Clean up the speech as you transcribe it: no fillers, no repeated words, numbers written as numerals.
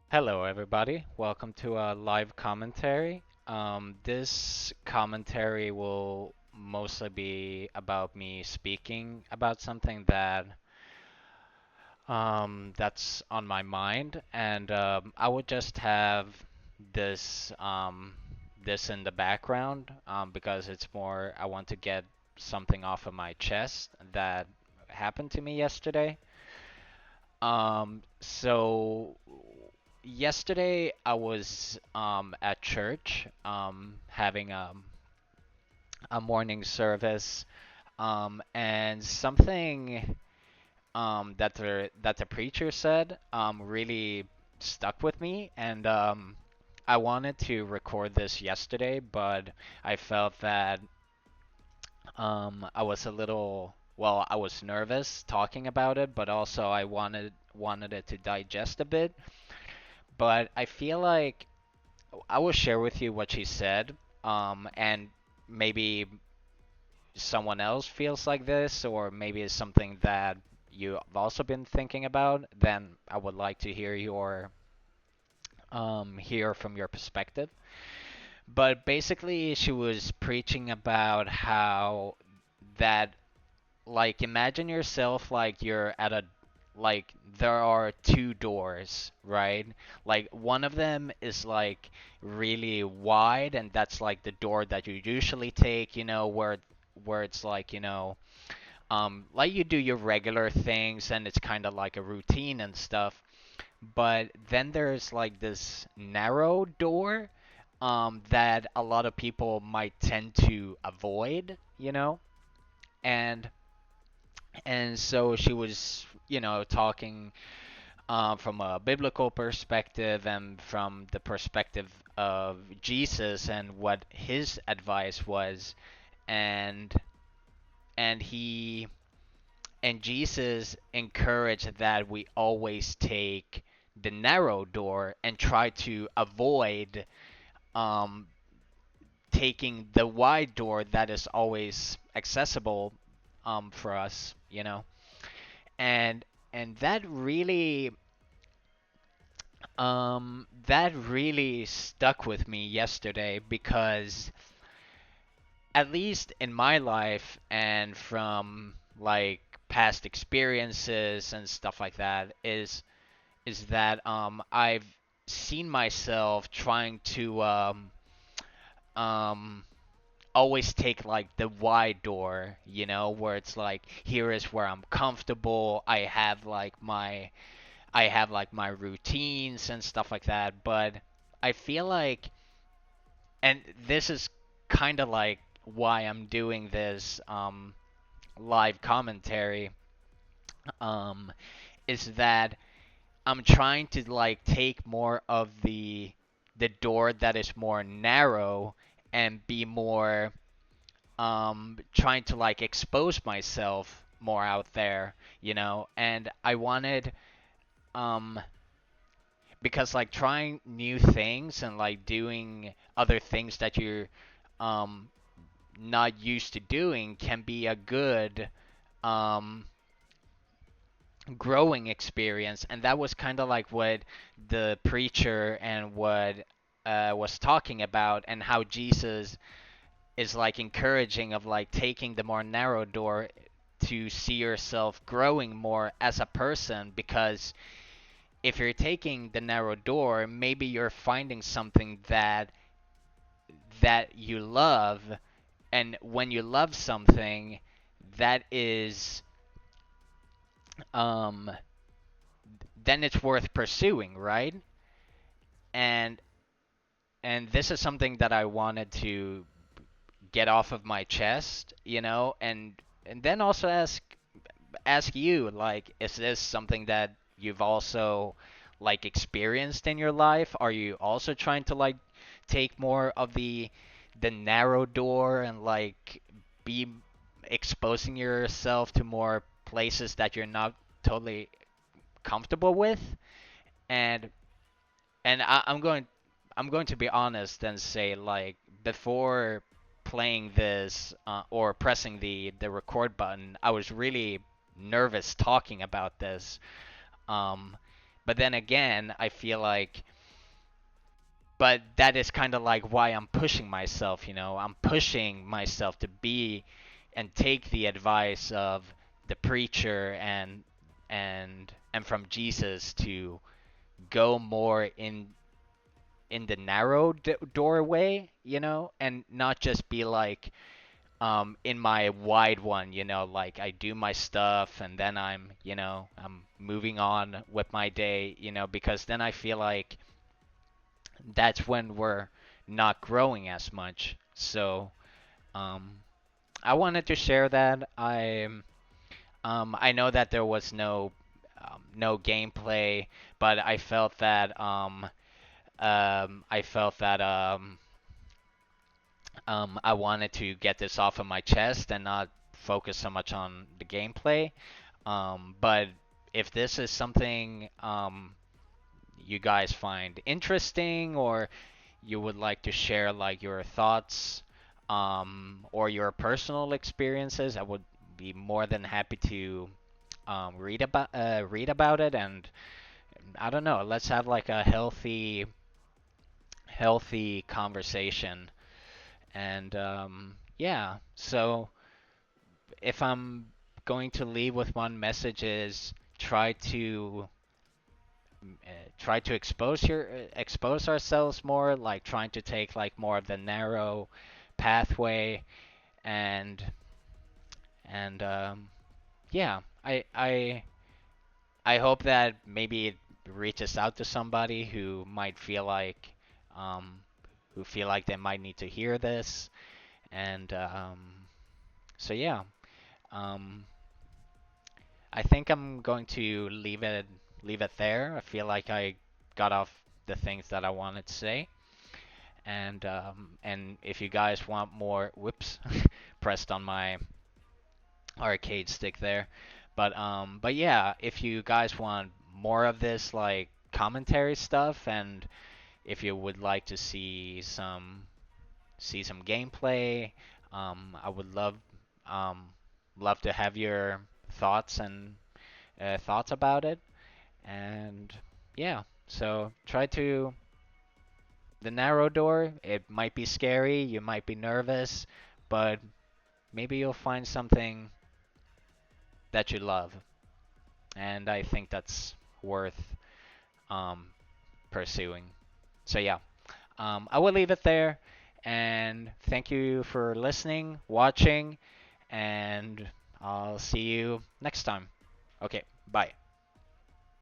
Hello, everybody. Welcome to a live commentary. This commentary will mostly be about me speaking about something that's on my mind, and I would just have this this in the background because it's more I want to get something off of my chest that happened to me yesterday. So yesterday I was at church having a morning service and something that the preacher said really stuck with me and I wanted to record this yesterday, but I felt that I was a little I was nervous talking about it, but also I wanted it to digest a bit. But I feel like I will share with you what she said, and maybe someone else feels like this, or maybe it's something that you've also been thinking about. Then I would like to hear from your perspective. But basically, she was preaching about how that like imagine yourself like you're at a like there are two doors, right? Like one of them is like really wide and that's like the door that you usually take, where it's like, like you do your regular things and it's kind of like a routine and stuff. But then there's like this narrow door that a lot of people might tend to avoid, and so she was, talking from a biblical perspective and from the perspective of Jesus and what his advice was, and he and Jesus encouraged that we always take the narrow door and try to avoid um, taking the wide door that is always accessible for us, and that really stuck with me yesterday because at least in my life and from like past experiences and stuff like that is that I've seen myself trying to um always take like the wide door, where it's like here is where I'm comfortable. I have like my routines and stuff like that, but I feel like, and this is kind of like why I'm doing this live commentary, um, is that I'm trying to like take more of the door that is more narrow and be more trying to like expose myself more out there, and I wanted um because like trying new things and like doing other things that you're um not used to doing can be a good um growing experience, and that was kind of like what the preacher and what was talking about, and how Jesus is like encouraging of like taking the more narrow door to see yourself growing more as a person, because if you're taking the narrow door, maybe you're finding something that you love, and when you love something, that is um then it's worth pursuing, right? And this is something that I wanted to get off of my chest, and then also ask you, like, is this something that you've also like experienced in your life? Are you also trying to like take more of the narrow door and like be exposing yourself to more places that you're not totally comfortable with? And I'm going to be honest and say, like, before playing this or pressing the record button, I was really nervous talking about this, um, But then again, I feel like, but that is kind of like why I'm pushing myself, you know. I'm pushing myself to be and take the advice of the preacher and from Jesus to go more in the narrow doorway, you know, and not just be like in my wide one, you know, like I do my stuff and then I'm moving on with my day, you know, because then I feel like that's when we're not growing as much. So, um, I wanted to share that. I know that there was no gameplay, but I felt that I wanted to get this off of my chest and not focus so much on the gameplay. But if this is something you guys find interesting, or you would like to share like your thoughts or your personal experiences, I would be more than happy to read about it. And I don't know, let's have like a healthy conversation. And yeah, so if I'm going to leave with one message is try to expose ourselves more, like trying to take like more of the narrow pathway. And and yeah, I hope that maybe it reaches out to somebody um who feel like they might need to hear this. And so yeah, um I think I'm going to leave it there. I feel like I got off the things that I wanted to say. And if you guys want more, whoops, pressed on my arcade stick there. But yeah, if you guys want more of this like commentary stuff, and if you would like to see some gameplay, I would um love to have your thoughts and thoughts about it. And yeah, so try to the narrow door. It might be scary, you might be nervous, but maybe you'll find something that you love. And I think that's worth um, pursuing. So yeah, I will leave it there. And thank you for listening, watching, and I'll see you next time. Okay, bye.